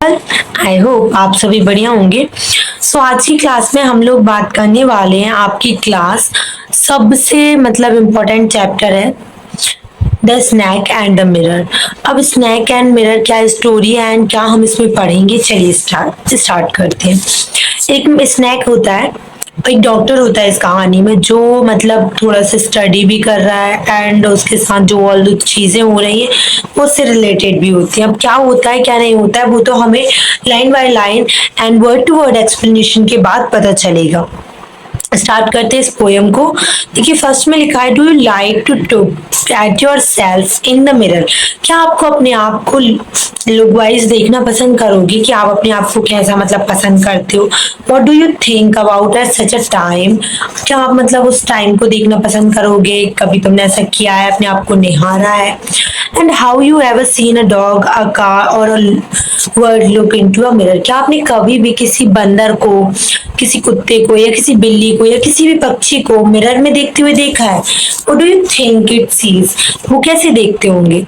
People. I hope आप सभी बढ़िया होंगे। आज की क्लास में हम लोग बात करने वाले हैं, आपकी क्लास सबसे मतलब इम्पोर्टेंट चैप्टर है the snake and the mirror. अब स्नैक एंड मिरर क्या स्टोरी है एंड क्या हम इसमें पढ़ेंगे, चलिए स्टार्ट करते हैं। एक स्नैक होता है, एक डॉक्टर होता है इस कहानी में, जो मतलब थोड़ा सा स्टडी भी कर रहा है एंड उसके साथ जो ऑल चीजें हो रही हैं वो उससे रिलेटेड भी होती हैं। अब क्या होता है क्या नहीं होता है वो तो हमें line by line and word to word explanation के बाद पता चलेगा। स्टार्ट करते हैं इस पोयम को। देखिए फर्स्ट में लिखा है, do you like to look at yourself in the mirror. क्या आपको अपने आप को लुक वाइज देखना पसंद करोगे कि आप अपने आप को कैसा मतलब पसंद करते हो। What do you think about at such a time. क्या आप मतलब उस टाइम को देखना पसंद करोगे, कभी तुमने ऐसा किया है, अपने आप को निहारा है। And how you ever seen a dog, a car और a word look into a mirror. क्या आपने कभी भी किसी बंदर को, किसी कुत्ते को या किसी बिल्ली को या किसी भी पक्षी को मिरर में देखते हुए देखा है। What do you think it sees, वो कैसे देखते होंगे।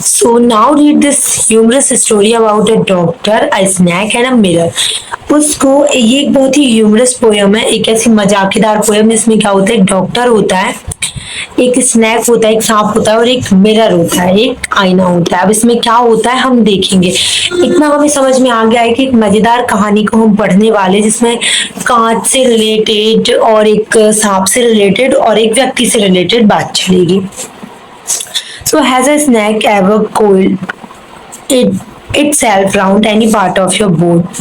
So now read this humorous story about a doctor, a snack and a mirror. उसको ये एक बहुत ही ह्यूमरस पोयम है, एक ऐसी मजाकेदार पोयम जिसमें क्या होता है, एक डॉक्टर होता है, एक स्नैक होता है, एक सांप होता है और एक मिरर होता है, एक आईना होता है। अब इसमें क्या होता है हम देखेंगे। इतना हमें समझ में आ गया है कि एक मजेदार कहानी को हम पढ़ने वाले, जिसमें कांच से रिलेटेड और एक सांप से रिलेटेड और एक व्यक्ति से रिलेटेड बात चलेगी। So has a snake ever coiled itself round any part of your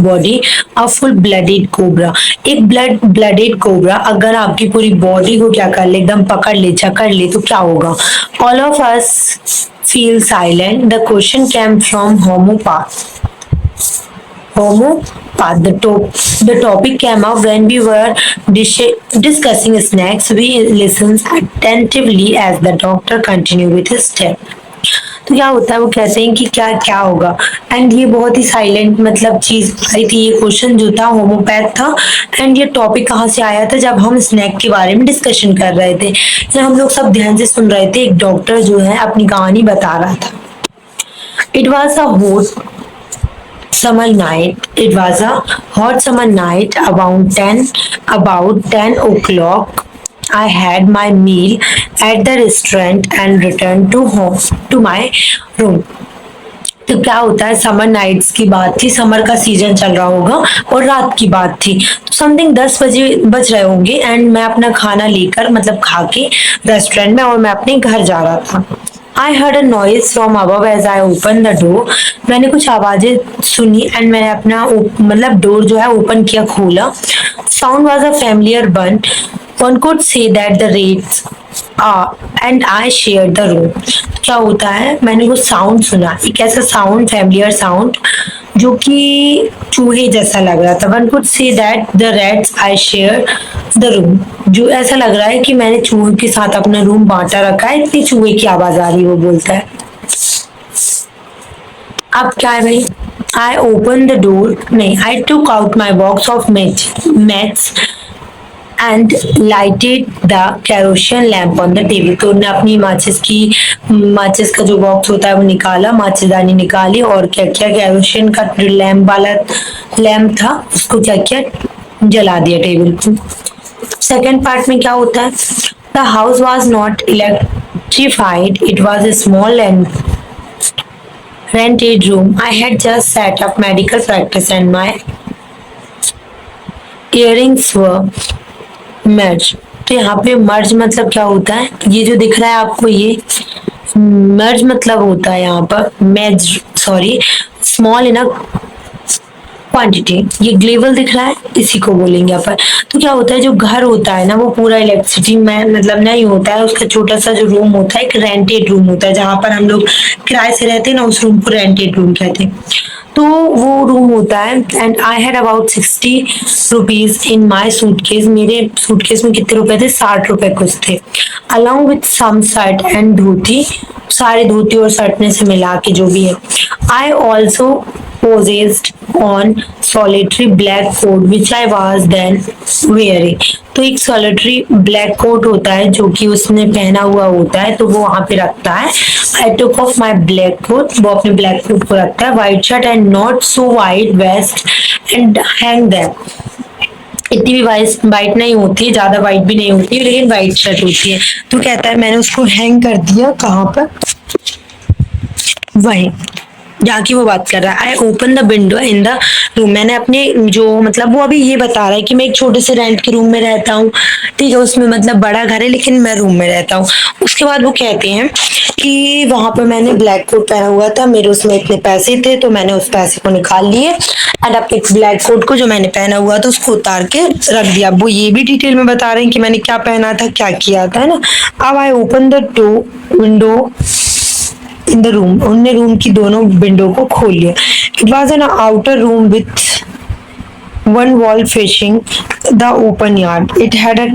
body? A full-blooded cobra. एक blooded cobra अगर आपकी पूरी बॉडी को क्या कर ले, एकदम पकड़ ले, जकड़ ले, तो क्या होगा। All of us feel silent. The question came from homopath. The topic came up when we were discussing snacks. We listened attentively as the doctor continued with his step. तो क्या होता है, वो कहते हैं कि क्या क्या होगा। एंड ये बहुत ही साइलेंट मतलब चीज आई थी, ये क्वेश्चन जो था होमोपैथ था। एंड ये टॉपिक कहाँ से आया था, जब हम स्नैक के बारे में डिस्कशन कर रहे थे, तो हम लोग सब ध्यान से सुन रहे थे। एक डॉक्टर जो है अपनी कहानी बता रहा था। It was a hot summer night. It was a hot summer night about 10 o'clock. I had my meal at the restaurant and returned to my room. तो क्या होता है, समर नाइट्स की बात थी, समर का सीजन चल रहा होगा और रात की बात थी, तो समथिंग 10 बजे बज रहे होंगे एंड मैं अपना खाना लेकर मतलब खा के रेस्टोरेंट में और मैं अपने घर जा रहा था। I heard a noise from above as I opened the door. मैंने कुछ आवाजें सुनी एंड मैंने अपना मतलब डोर जो है ओपन किया, खोला। Sound was a familiar one. One could say that the rates and I shared the room. क्या होता है, मैंने वो साउंड सुना, एक ऐसा साउंड, फैमिलियर साउंड जो कि चूहे जैसा लग रहा था। One could say that the rats I share the room, जो ऐसा लग रहा है कि मैंने चूहे के साथ अपना रूम बांटा रखा है, इतनी चूहे की आवाज आ रही है, वो बोलता है। अब क्या है भाई, आई ओपन द डोर, नहीं, I took out my box of maths and lighted the kerosene lamp on the table. तो उन्होंने अपनी माचिस का जो बॉक्स होता है वो निकाला, माचिसदानी निकाली और क्या किया, कैरोसिन का जो लैम्प वाला लैम्प था उसको क्या किया, जला दिया टेबल को। सेकेंड पार्ट में क्या होता है, the house was not electrified, it was a small and rented room. I had just set up medical practice and my earrings were merged. तो यहाँ पे मर्ज मतलब क्या होता है, ये जो दिख रहा है आपको, ये मर्ज मतलब होता है यहाँ पर मेज, sorry, small in a quantity. ये ग्लेवल दिख रहा है, इसी को बोलेंगे अपन। तो क्या होता है, जो घर होता है ना वो पूरा इलेक्ट्रिसिटी में मतलब नहीं होता है, उसका छोटा सा जो रूम होता है एक रेंटेड रूम होता है, जहां पर हम लोग किराए से रहते हैं ना, उस रूम को रेंटेड रूम कहते हैं। तो वो रूम होता है। And I had about 60 rupees in my suitcase. मेरे सूटकेस में कितने रुपए थे, 60 रुपए कुछ थे। Along with some shirt and dhoti, सारे धोती और शर्ट में से मिला के जो भी है। I also possessed on solitary black coat which I was then wearing। तो एक solitary black coat होता है जो कि उसने पहना हुआ होता है, तो वो वहां पे रखता है। I took off my black coat, वो अपने black coat को रखता है। White shirt and not so white vest and hang them। इतनी भी वाइट नहीं होती, ज्यादा वाइट भी नहीं होती, लेकिन वाइट शर्ट होती है। तो कहता है मैंने उसको हैंग कर दिया, कहाँ पर, वही जहाँ की वो बात कर रहा है। I open the window in the room, मैंने अपने जो मतलब वो अभी ये बता रहा है कि मैं एक छोटे से रेंट के रूम में रहता हूँ, ठीक है, उसमें मतलब बड़ा घर है लेकिन मैं रूम में रहता हूँ। उसके बाद वो कहते हैं कि वहां पर मैंने ब्लैक कोट पहना हुआ था, मेरे उसमें इतने पैसे थे तो मैंने उस पैसे को निकाल लिए एंड अपने ब्लैक कोट को जो मैंने पहना हुआ था उसको उतार के रख दिया। वो ये भी डिटेल में बता रहे हैं कि मैंने क्या पहना था, क्या किया था, है ना। अब I open the window in the room, उनने रूम की दोनों विंडो को खोल लिया। It was an outer room with one wall facing the open yard. It had a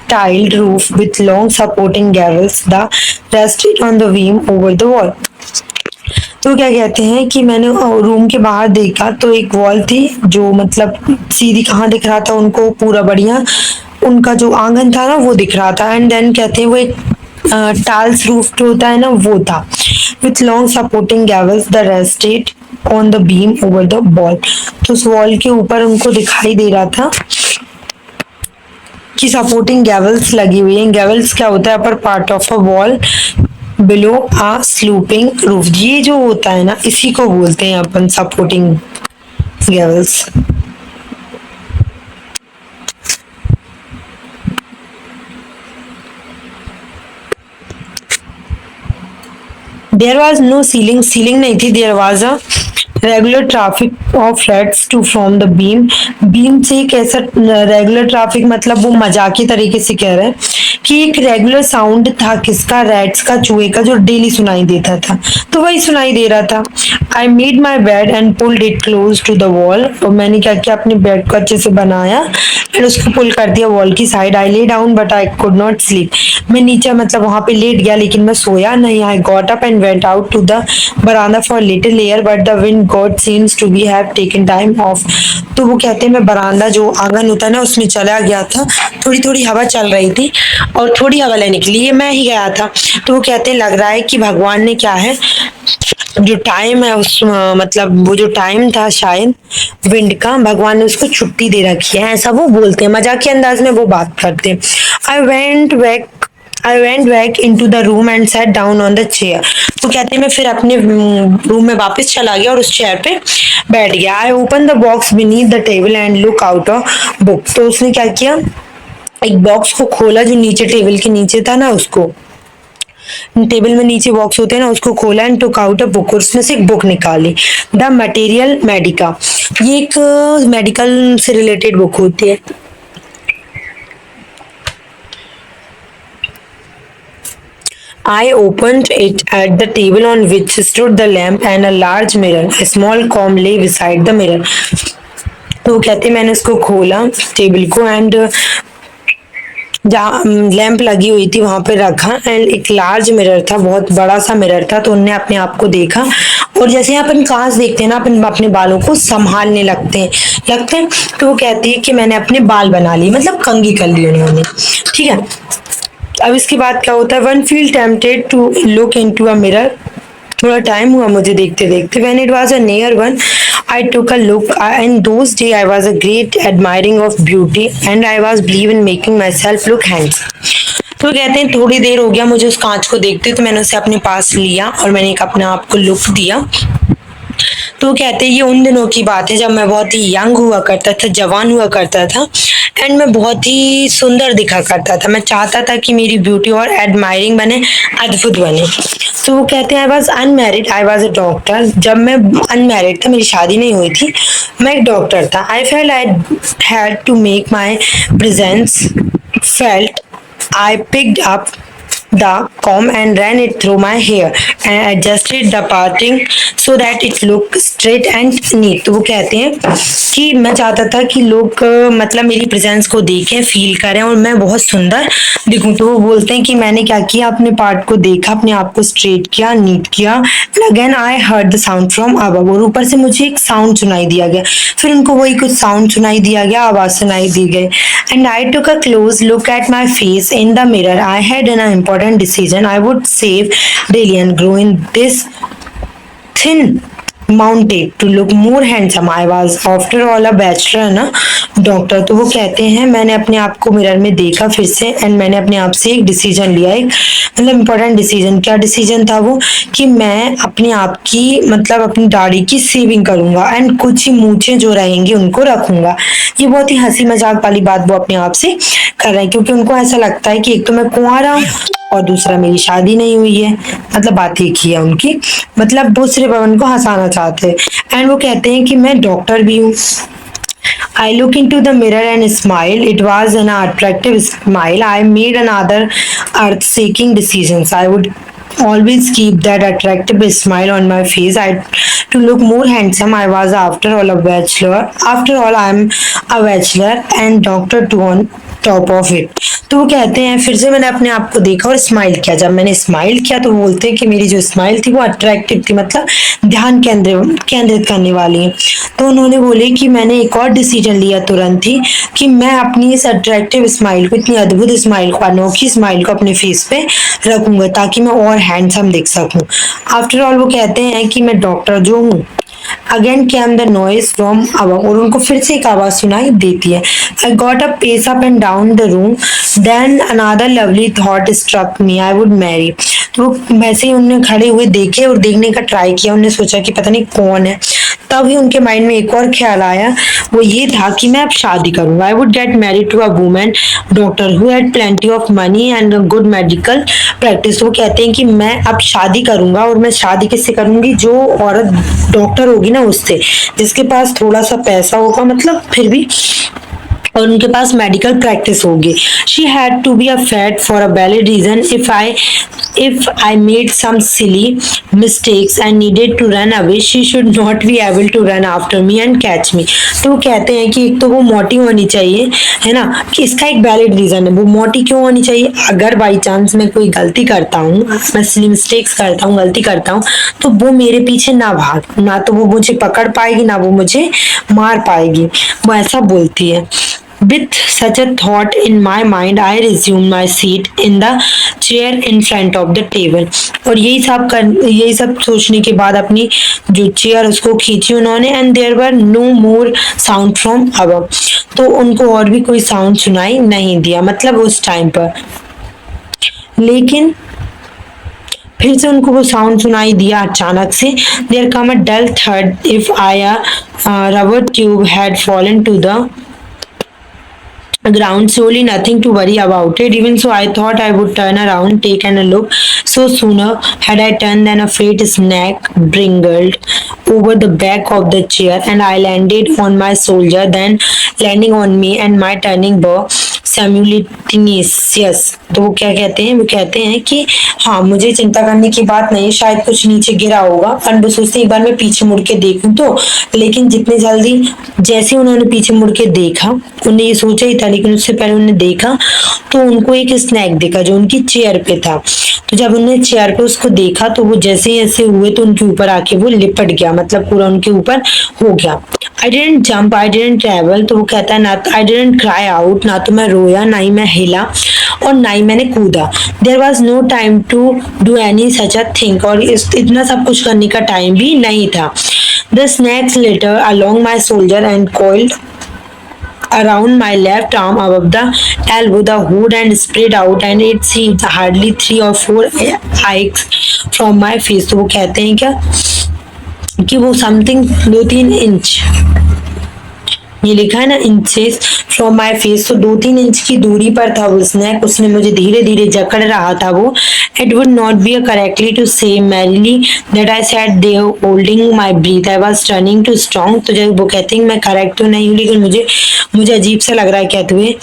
tiled roof with long supporting gavels, the rested on the beam over the wall। तो क्या कहते हैं कि मैंने रूम के बाहर देखा तो एक वॉल थी जो मतलब सीधी, कहाँ दिख रहा था उनको, पूरा बढ़िया उनका जो आंगन था ना वो दिख रहा था। एंड देन कहते हैं वो एक टाइल्स रूफ होता है ना वो था, with long supporting gables the rested on the beam over the wall. तो उस वॉल के ऊपर उनको दिखाई दे रहा था कि सपोर्टिंग गैवल्स लगी हुई हैं। गैवल्स क्या होता है, upper part of a wall below a sloping roof, ये जो होता है ना इसी को बोलते हैं अपन supporting gables. There was no ceiling, ceiling नहीं थी। There was a regular traffic of rats to from the beam, beam से एक ऐसा रेगुलर ट्रैफिक मतलब वो मजाकी तरीके से कह रहे हैं कि एक रेगुलर साउंड था किसका, रेड्स का, चूहे का, जो डेली सुनाई देता था, तो वही सुनाई दे रहा था। I made my bed and pulled it close to the wall, और मैंने क्या किया, अपने बेड को अच्छे से बनाया एंड उसको पुल कर दिया वॉल की side. I lay down but I could not sleep, मैं नीचे मतलब वहां पे लेट गया लेकिन मैं सोया नहीं। I got up and went out to the बरामदा for little air but the wind god seems to be have taken time off. तो वो कहते हैं मैं बरामदा जो आंगन होता है ना उसमें चला गया था, थोड़ी थोड़ी हवा चल रही थी और थोड़ी हवा लेने के लिए मैं ही गया था। तो वो कहते हैं लग रहा है कि भगवान ने क्या है, जो टाइम है उस मतलब वो जो टाइम था शायद विंड का, भगवान ने उसको छुट्टी दे रखी है, ऐसा वो बोलते हैं, मजाक के अंदाज में वो बात करते हैं। I went back into the room and sat down on the chair. तो कहते हैं मैं फिर अपने रूम में वापस चला गया और उस चेयर पे बैठ गया। I open the box beneath the table and look out a book. तो उसने क्या किया, एक बॉक्स को खोला जो नीचे टेबल के नीचे था ना, उसको टेबल में नीचे बॉक्स होते हैं ना, उसको खोला and took out a book, और उसमें से एक बुक निकाली, द मटेरियल मेडिका। ये एक मेडिकल से रिलेटेड बुक होती है। I opened it at the table on which stood the lamp and a large mirror. A small comb lay beside the mirror. तो कहते मैंने उसको खोला टेबल को एंड जहाँ लैंप लगी हुई थी वहां पे रखा एंड एक लार्ज मिरर था, बहुत बड़ा सा मिरर था। तो उनने अपने आप को देखा, और जैसे अपन कांच देखते हैं ना, अपन अपने बालों को संभालने लगते हैं। तो वो कहती है कि मैंने अपने बाल बना लिए, मतलब कंघी कर ली उन्होंने, ठीक है। अब इसके बाद क्या होता है, one feel tempted to look into a mirror, थोड़ा टाइम हुआ मुझे देखते देखते। When it was a near one I took a look, in those day I was a great admiring of beauty and I was believe in making myself look handsome. तो कहते हैं थोड़ी देर हो गया मुझे उस कांच को देखते, तो मैंने उसे अपने पास लिया और मैंने एक अपने आप को लुक दिया। तो कहते हैं ये उन दिनों की बात है जब मैं बहुत ही यंग हुआ करता था, जवान हुआ करता था एंड मैं बहुत ही सुंदर दिखा करता था। मैं चाहता था कि मेरी ब्यूटी और एडमायरिंग बने, अद्भुत बने। तो वो कहते हैं I was unmarried, I was a doctor. जब मैं अनमैरिड था, मेरी शादी नहीं हुई थी, मैं एक डॉक्टर था। I felt I had to make my presence felt. I picked up the comb and ran it through my hair and adjusted the parting so that it looked straight and neat. तो वो कहते हैं कि मैं चाहता था कि लोग मतलब मेरी प्रेजेंस को देखें, फील करें और मैं बहुत सुंदर दिखूं। तो वो बोलते हैं कि मैंने क्या किया, अपने पार्ट को देखा, अपने आप को स्ट्रेट किया, नीट किया। Again I heard the sound from above, और ऊपर से मुझे एक साउंड सुनाई दिया गया। फिर उनको वही कुछ साउंड सुनाई दिया गया, आवाज सुनाई दी गई। And I took a close look at my face in the mirror. I had an important decision. I would save daily and grow in this thin mounted to look more handsome. I was after all a bachelor ना doctor. तो वो कहते हैं मैंने अपने आप को mirror में देखा फिर से एंड मैंने अपने आप से एक डिसीजन लिया, एक मतलब इम्पोर्टेंट डिसीजन। क्या डिसीजन था वो, कि मैं अपने आप की मतलब अपनी दाढ़ी की सेविंग करूंगा एंड कुछ ही मूछें जो रहेंगी उनको रखूंगा। ये बहुत ही हंसी मजाक वाली बात वो अपने आप से कर रहे हैं, क्योंकि उनको ऐसा लगता है कि एक तो मैं कुंवारा हूँ और दूसरा मेरी शादी नहीं हुई है। मतलब बात एक ही है उनकी, मतलब वो सिर्फ उनको हंसाना चाहते हैं। एंड वो कहते हैं कि मैं डॉक्टर भी हूँ। I looked into the mirror and smiled. It was an attractive smile. I made another earth-shaking decisions. I would always keep that attractive smile on my face. I to look more handsome. I was after all a bachelor. After all, I'm a bachelor and doctor too on top of it. तो वो कहते हैं फिर से मैंने अपने आप को देखा और स्माइल किया। जब मैंने स्माइल किया तो वो बोलते हैं कि मेरी जो स्माइल थी वो अट्रैक्टिव थी, मतलब ध्यान केंद्रित करने वाली है। तो उन्होंने बोले कि मैंने एक और डिसीजन लिया तुरंत ही कि मैं अपनी इस अट्रैक्टिव स्माइल को, इतनी अद्भुत स्माइल को, अनोखी स्माइल को अपने फेस पे रखूंगा ताकि मैं और हैंडसम दिख सकूं। आफ्टर ऑल वो कहते हैं कि मैं डॉक्टर जो हूँ। Again came the noise from above, और उनको फिर से एक आवाज सुनाई देती है। I got a pace up and down the room, then another lovely thought struck me, I would marry. तो वैसे ही उन्होंने खड़े हुए देखे और देखने का ट्राई किया। उन्होंने सोचा कि पता नहीं कौन है। तभी उनके माइंड में एक और ख्याल आया, वो ये था कि मैं अब शादी करूंगा। I would get married to a woman doctor who had plenty of money and good medical practice. वो कहते हैं कि मैं अब शादी करूंगा, और मैं शादी किससे करूंगी, जो औरत डॉक्टर होगी ना उससे, जिसके पास थोड़ा सा पैसा होगा, मतलब फिर भी, और उनके पास मेडिकल प्रैक्टिस होगी। She had to be a fat for a valid reason. If I made some silly mistakes and needed to run away, she should not be able to run after me and catch me. तो वो कहते हैं कि एक तो वो मोटी होनी चाहिए, है ना, कि इसका एक वैलिड रीजन है। वो मोटी क्यों होनी चाहिए, अगर बाई चांस मैं कोई गलती करता हूँ, मैं सिली मिस्टेक्स करता हूँ, गलती करता हूँ, तो वो मेरे पीछे ना भाग, ना तो वो मुझे पकड़ पाएगी, ना वो मुझे मार पाएगी। वो ऐसा बोलती है। With such a thought in my mind, I resumed my seat in the chair in front of the table. और यही सब सोचने के बाद अपनी जो चेयर उसको खींची उन्होंने। And there were no more sound from above. तो उनको और भी कोई साउंड सुनाई नहीं दिया, मतलब उस टाइम पर। लेकिन फिर से उनको वो साउंड सुनाई दिया अचानक से। देयर कम अ डल थर्ड if I rubber tube had fallen to the ground. Surely nothing to worry about it. Even so, I thought I would turn around, take a look. So sooner had I turned than a freight snack brinkled over the back of the chair, and I landed on my soldier, then landing on me, and my turning were simultaneous. तो वो क्या कहते हैं, वो कहते हैं कि हाँ, मुझे चिंता करने की बात नहीं, शायद कुछ नीचे गिरा होगा। और वो सोचते एक बार मैं पीछे मुड़ के देखूं तो, लेकिन जितने जल्दी जैसे उन्होंने पीछे मुड़ के देखा, उन्हें ये सोचा ही था, लेकिन उससे पहले उन्होंने देखा तो उनको एक स्नैक दिखा जो उनकी चेयर पे था। तो जब उन्होंने चेयर पे उसको देखा तो वो जैसे ही ऐसे हुए तो उनके ऊपर आके वो लिपट गया, मतलब पूरा उनके ऊपर हो गया। I didn't jump, I didn't travel. तो वो कहता है ना, आई डिडंट क्राई आउट, ना तो मैं रोया, ना ही मैं हिला, और ना ही मैंने कूदा। There was no time to do any such a thing, और इतना सब कुछ करने का टाइम भी नहीं था। The snakes later along my shoulder and coiled around my left arm above the elbow, the hood and spread out, and it seemed hardly 3 or 4 hikes from my face. तो वो कहते हैं क्या कि वो समथिंग 2-3 इंच, ये लिखा है ना इंचेस फ्रॉम माई फेस, तो 2-3 इंच की दूरी पर था वो स्नैक। उसने मुझे धीरे धीरे जकड़ रहा था वो। It would not be correctly to say merely that I sat there holding my breath, I was turning to strong. तो जब वो कहते हैं मैं करेक्ट तो नहीं हूँ, लेकिन मुझे अजीब सा लग रहा है कहते हुए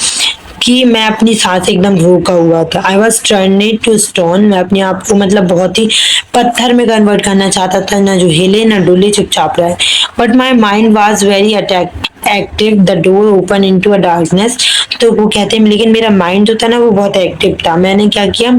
कि मैं अपनी सांस एकदम रोका हुआ था। I was turning to stone, मैं अपने आप को मतलब बहुत ही पत्थर में कन्वर्ट करना चाहता था, ना जो हिले ना डुले, चुपचाप रहे। But my mind was very active, the door open into a darkness. तो वो कहते हैं लेकिन मेरा माइंड जो था ना वो बहुत एक्टिव था। मैंने क्या किया,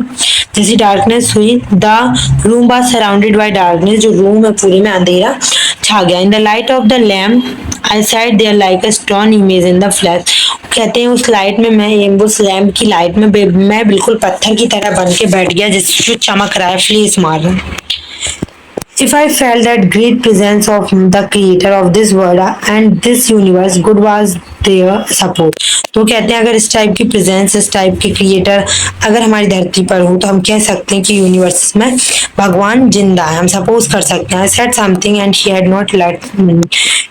जैसी डार्कनेस हुई, the room was surrounded by darkness, जो रूम है पूरे में अंधेरा छा गया। In the light of the lamp I sat there like a stone image in the flash. कहते हैं उस लाइट में मैं, उस लैम्प की लाइट में मैं बिल्कुल पत्थर की तरह बन के बैठ गया, जिससे चमक रहा है, फ्लेस मार रहा है। If I felt that great presence of the creator of this world and this universe, good was their support. तो कहते हैं अगर इस टाइप की प्रेजेंस, इस टाइप के क्रिएटर अगर हमारी धरती पर हो, तो हम कह सकते हैं कि यूनिवर्स में भगवान जिंदा है, हम सपोज कर सकते हैं। I said something and she had not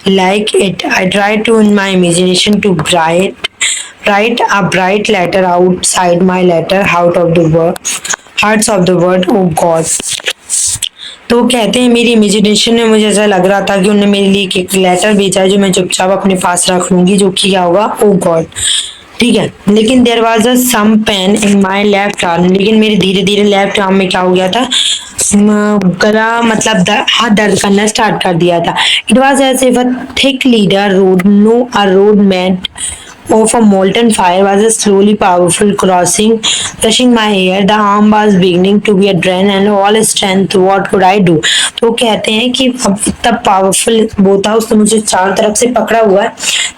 like it. I tried to in my imagination to write a bright letter outside my letter out of the word hearts of the word, oh God. तो वो कहते हैं मेरी imagination में मुझे ऐसा लग रहा था कि उन्होंने मेरे लिए एक लेटर भेजा है जो मैं चुपचाप अपने पास रख लूंगी, जो कि क्या होगा, ओ गॉड। ठीक है, लेकिन there was a some pain in my left arm, लेकिन मेरे धीरे धीरे लेफ्ट आर्म में क्या हो गया था, गला मतलब हाथ दर्द करना स्टार्ट कर दिया था। It was as if a thick leaden rod no a rod made of a molten fire was a slowly powerful crossing rushing my hair. The arm was beginning to be a drain and all strength. What could I do? तो कहते हैं कि अब इतना powerful वो था, उसने मुझे चारों तरफ से पकड़ा हुआ है,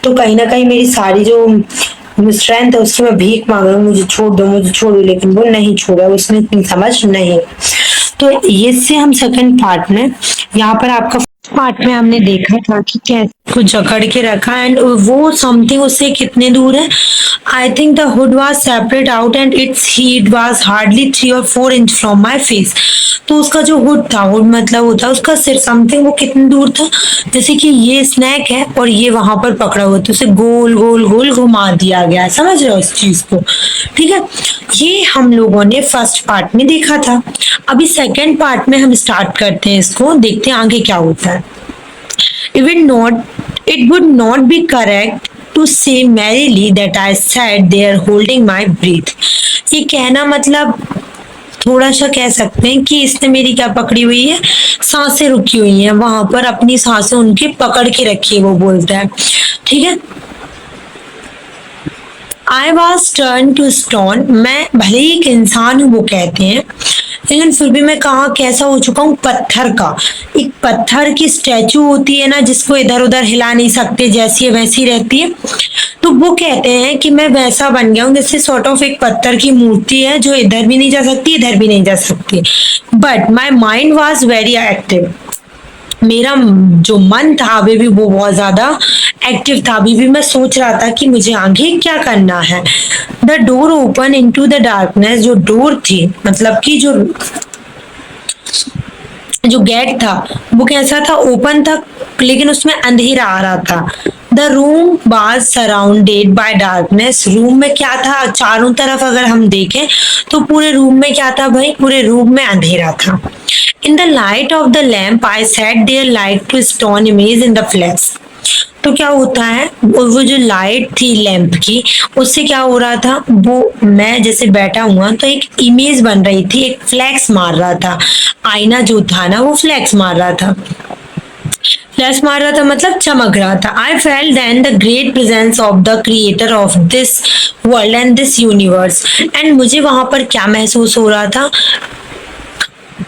तो कहीं ना कहीं मेरी सारी जो स्ट्रेंथ है उसकी मैं भीख मांग रहा हूँ, मुझे छोड़ दो, मुझे छोड़ दो, लेकिन वो नहीं छोड़ा, उसने इतनी समझ नहीं। तो ये से हम सेकंड पार्ट में, यहाँ पर आपका पार्ट में हमने देखा था कि कैसे को जकड़ के रखा एंड वो समथिंग उससे कितने दूर है। I think the hood was separate out and it's heat was hardly 3 or 4 inch from my face. तो उसका जो हुड था, हुड मतलब होता है उसका सिर, समथिंग वो कितने दूर था, जैसे कि ये स्नैक है और ये वहां पर पकड़ा हुआ, तो उसे गोल गोल गोल घुमा दिया गया, समझ रहे हो इस चीज को। ठीक है, ये हम लोगों ने फर्स्ट पार्ट में देखा था। अभी सेकेंड पार्ट में हम स्टार्ट करते हैं इसको, देखते हैं आगे क्या होता है। It would not be correct to say merrily that I sat there holding my breath. ये कहना मतलब थोड़ा सा कह सकते हैं कि इसने मेरी क्या पकड़ी हुई है, सांसें रुकी हुई हैं, वहां पर अपनी सांसें उनकी पकड़ के रखी है, वो बोलता है। ठीक है, I was turn to stone, मैं भले ही एक इंसान हूँ वो कहते हैं, लेकिन फिर भी मैं कहाँ कैसा हो चुका हूँ, पत्थर का। एक पत्थर की स्टैचू होती है ना, जिसको इधर उधर हिला नहीं सकते, जैसी है वैसी रहती है, तो वो कहते हैं कि मैं वैसा बन गया हूँ, जैसे सॉर्ट ऑफ एक पत्थर की मूर्ति है जो इधर भी नहीं जा सकती, इधर भी नहीं जा सकती। But my mind was very active, मेरा जो मन था अभी भी वो बहुत ज्यादा एक्टिव था। अभी भी मैं सोच रहा था कि मुझे आगे क्या करना है। The door open into the darkness, जो डोर थी मतलब कि जो गेट था वो कैसा था, ओपन था, लेकिन उसमें अंधेरा आ रहा था। The room was surrounded by darkness, room में क्या था, चारों तरफ अगर हम देखें तो पूरे रूम में क्या था भाई, पूरे रूम में अंधेरा था। In the light of the lamp I sat there like to stone image in the flash. तो क्या होता है, वो जो लाइट थी लैंप की, उससे क्या हो रहा था, वो मैं जैसे बैठा हुआ तो एक इमेज बन रही थी, एक फ्लैक्स मार रहा था, आईना जो था ना वो फ्लैक्स मार रहा था, फ्लैश मार रहा था मतलब चमक रहा था। I felt then the great presence of the creator of this world and this universe, एंड मुझे वहां पर क्या महसूस हो रहा था,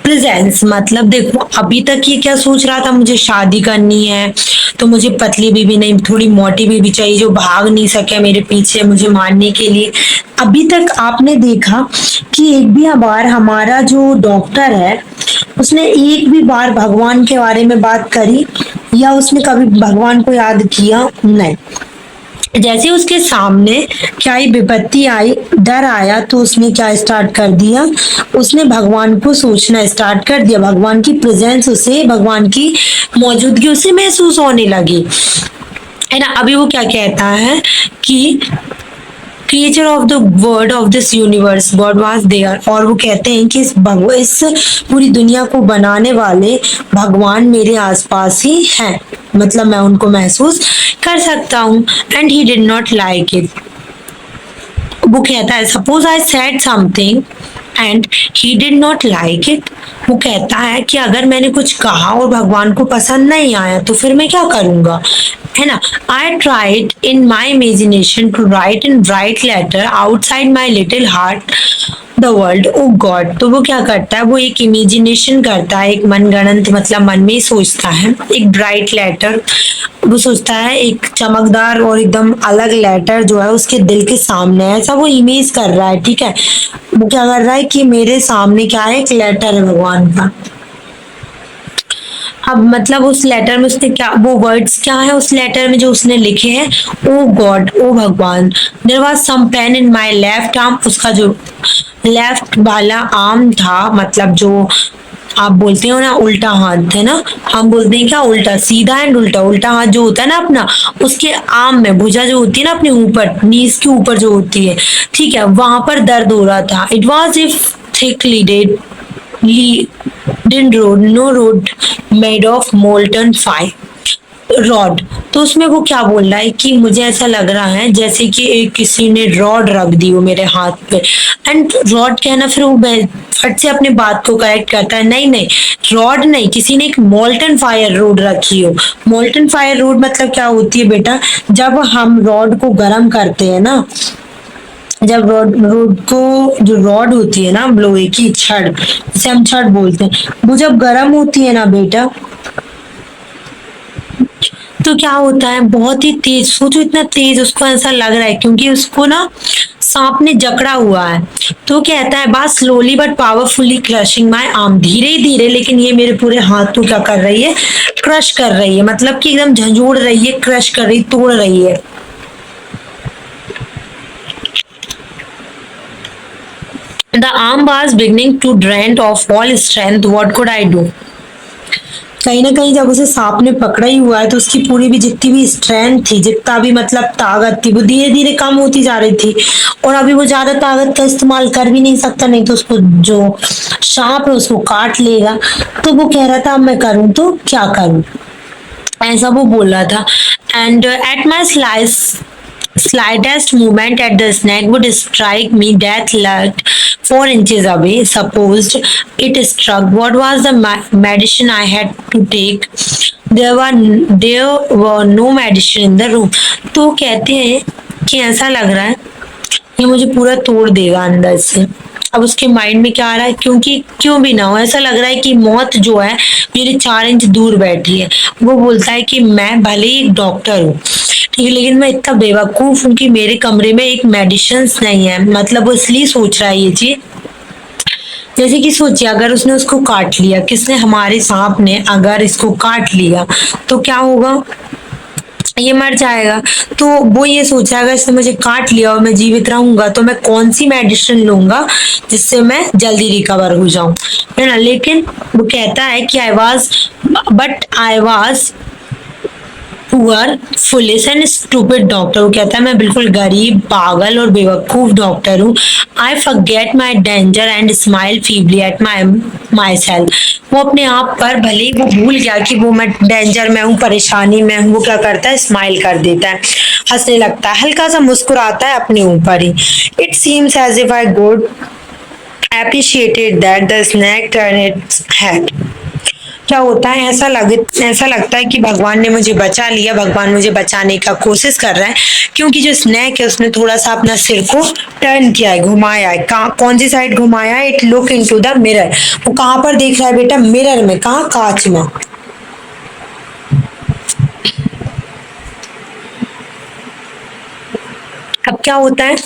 प्रेजेंस मतलब देखो अभी तक ये क्या सोच रहा था, मुझे शादी करनी है तो मुझे पतली भी नहीं, थोड़ी मोटी भी चाहिए जो भाग नहीं सके मेरे पीछे मुझे मारने के लिए। अभी तक आपने देखा कि एक भी बार हमारा जो डॉक्टर है उसने एक भी बार भगवान के बारे में बात करी या उसने कभी भगवान को याद किया नहीं। जैसे उसके सामने क्या ही विपत्ति आई, डर आया, तो उसने क्या स्टार्ट कर दिया, उसने भगवान को सोचना स्टार्ट कर दिया, भगवान की प्रेजेंस उसे, भगवान की मौजूदगी उसे महसूस होने लगी, है ना। अभी वो क्या कहता है कि creature of the word of this universe God was there, और वो कहते हैं कि इस पूरी दुनिया को बनाने वाले भगवान मेरे आसपास ही हैं, मतलब मैं उनको महसूस कर सकता हूँ। And he did not like it, वो कहता है suppose I said something and he did not like it. वो कहता है कि अगर मैंने कुछ कहा और भगवान को पसंद नहीं आया तो फिर मैं क्या करूंगा, है ना। I tried in my imagination to write in bright letter outside my little heart the world O God. तो वो क्या करता है, वो एक इमेजिनेशन करता है, एक मनगढ़ंत मतलब मन में ही सोचता है एक ब्राइट लेटर। वो सोचता है एक चमकदार और एकदम अलग लेटर जो है उसके दिल के सामने है, ऐसा वो इमेज कर रहा है। ठीक है, वो क्या कर रहा है कि मेरे सामने क्या है, एक लेटर है भगवान का। अब मतलब उस लेटर में उसने क्या, वो वर्ड्स क्या है उस लेटर में जो उसने लिखे हैं, ओ गॉड ओ भगवान, there was some pain in my left arm. उसका जो लेफ्ट वाला आर्म था, मतलब जो आप बोलते हो ना उल्टा हाथ, है ना, हम बोलते हैं क्या उल्टा, सीधा एंड उल्टा। उल्टा हाथ जो होता है ना अपना, उसके आर्म में भुजा जो होती है ना अपने ऊपर, नीज के ऊपर जो होती है, ठीक है, वहां पर दर्द हो रहा था। It was if thickly dead leaden rod, no rod made of molten fire rod. तो उसमें वो क्या बोल रहा है कि मुझे ऐसा लग रहा है जैसे कि एक किसी ने रॉड रख दी हो मेरे हाथ पे। एंड रॉड कहना, फिर वो फट से अपने बात को करेक्ट करता है, नहीं नहीं रॉड नहीं, किसी ने एक मोल्टन फायर रोड रखी हो। मोल्टन फायर रोड मतलब क्या होती है बेटा, जब हम रॉड को गर्म करते हैं ना, जब रॉड रॉड को, जो रॉड होती है ना लोहे की छड़, जिसे हम छड़ बोलते हैं, वो जब गर्म होती है ना बेटा, तो क्या होता है बहुत ही तेज, सोचो इतना तेज उसको ऐसा लग रहा है क्योंकि उसको ना सांप ने जकड़ा हुआ है। तो कहता है बात slowly but powerfully crushing my arm, धीरे धीरे लेकिन ये मेरे पूरे हाथ को क्या कर रही है, क्रश कर रही है, मतलब कि एकदम झंझोड़ रही है, क्रश कर रही, तोड़ रही है। The arm was beginning to drain of all strength. What could I do? कहीं ना कहीं जब उसे सांप ने पकड़ा ही हुआ है तो उसकी पूरी भी जितनी भी स्ट्रेंथ थी, जितना भी मतलब ताकत थी, वो धीरे धीरे कम होती जा रही थी। और अभी वो ज्यादा ताकत का इस्तेमाल कर भी नहीं सकता, नहीं तो उसको जो सांप है उसको काट लेगा। तो वो कह रहा था अब मैं करूं तो क्या करूं, ऐसा वो बोल रहा था। And at my slice slightest movement at the snake would strike me death lurked 4 inches away. Supposed it struck, what was the medicine I had to take? There were no medicine in the room. तो कहते हैं कि ऐसा लग रहा है ये मुझे पूरा तोड़ देगा अंदर से। अब उसके माइंड में क्या आ रहा है, क्योंकि क्यों भी ना हो, ऐसा लग रहा है कि मौत जो है मेरे 4 इंच दूर बैठी है। वो बोलता है कि मैं भले ही एक डॉक्टर हूँ, ठीक है, लेकिन मैं इतना बेवकूफ हूँ कि मेरे कमरे में एक मेडिसिन नहीं है। मतलब वो इसलिए सोच रहा है ये चीज, जैसे कि सोचिए अगर उसने उसको काट लिया, किसने, हमारे सांप ने अगर इसको काट लिया तो क्या होगा, ये मर जाएगा। तो वो ये सोचा अगर इसने मुझे काट लिया और मैं जीवित रहूंगा तो मैं कौन सी मेडिसिन लूंगा जिससे मैं जल्दी रिकवर हो जाऊं, है ना। लेकिन वो कहता है कि I was poor foolish and stupid doctor. वो कहता है मैं बिल्कुल गरीब, पागल और बेवकूफ डॉक्टर हूँ। I forget my danger and smile feebly at my self. वो अपने आप पर भले ही वो भूल गया कि वो मैं डेंजर में हूँ, परेशानी में हूँ, वो क्या करता है, स्माइल कर देता है, हंसने लगता है, हल्का सा मुस्कुराता है अपने ऊपर ही। It seems as if I good appreciated that the snake turned its head. क्या होता है, ऐसा लगता है कि भगवान ने मुझे बचा लिया, भगवान मुझे बचाने का कोशिश कर रहा है, क्योंकि जो स्नेक है उसने थोड़ा सा अपना सिर को टर्न किया है, घुमाया है। कौन सी साइड घुमाया है, it look into the mirror. वो कहाँ पर देख रहा है बेटा, मिरर में, कहाँ, कांच में। अब क्या होता है,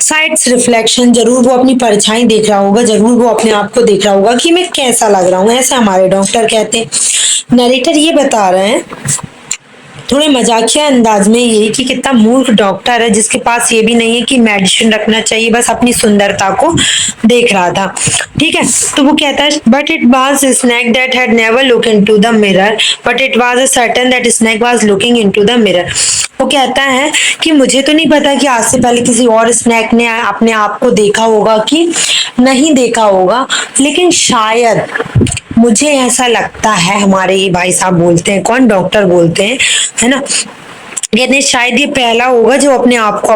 साइड्स रिफ्लेक्शन, जरूर वो अपनी परछाई देख रहा होगा, जरूर वो अपने आप को देख रहा होगा कि मैं कैसा लग रहा हूँ, ऐसा हमारे डॉक्टर कहते हैं। नरेटर ये बता रहे हैं थोड़े मजाकिया अंदाज में ये कि कितना मूर्ख डॉक्टर है जिसके पास ये भी नहीं है कि मेडिसिन रखना चाहिए, बस अपनी सुंदरता को देख रहा था। ठीक है, तो वो कहता है but it was snake that had never look into the mirror, but it was a certain that snake was looking into the mirror. वो कहता है कि मुझे तो नहीं पता कि आज से पहले किसी और स्नैक ने अपने आप को देखा होगा कि नहीं देखा होगा, लेकिन शायद मुझे ऐसा लगता है, हमारे ये भाई साहब बोलते हैं, कौन, डॉक्टर बोलते हैं, है ना, कहते हैं शायद ये पहला होगा जो अपने आप को